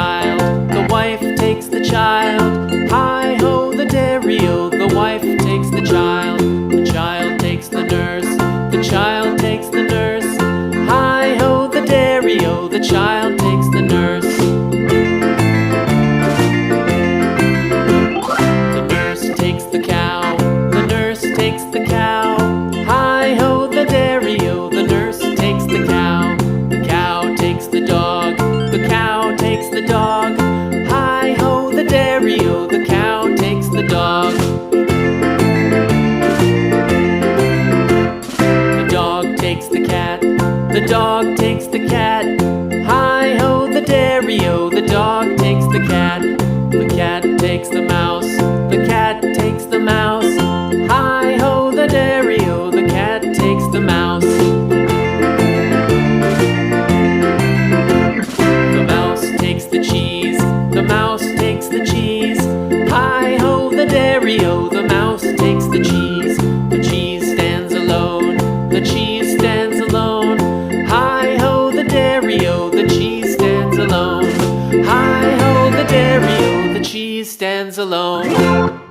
child, the wife takes the child. Hi-ho, the dairy-o, the wife takes the child takes the nurse, the child takes the nurse. Hi-ho, the dairy-o, the child takes the nurse. The nurse takes the cow, the nurse takes the cow. Hi-ho, the dairy-o, the nurse takes the cow. The cow takes the dog, the cow takes the dog. Hi-ho, the dairy-o, the cow takes the dog. The dog takes the cat, the dog takes the cat. Hi-ho, the dairy-o, the dog takes the cat. The cat takes the mouse, the cat takes the mouse. Hi-ho, the dairy-o, the cat takes the mouse. The mouse takes the cheese, the mouse takes the cheese. Hi-ho, the dairy-o, the mouse takes the cheese. The cheese stands alone, the cheese stands alone. Hi-ho, the dairy-o, the cheese stands alone. Hi-ho, the dairy-o, the cheese stands alone.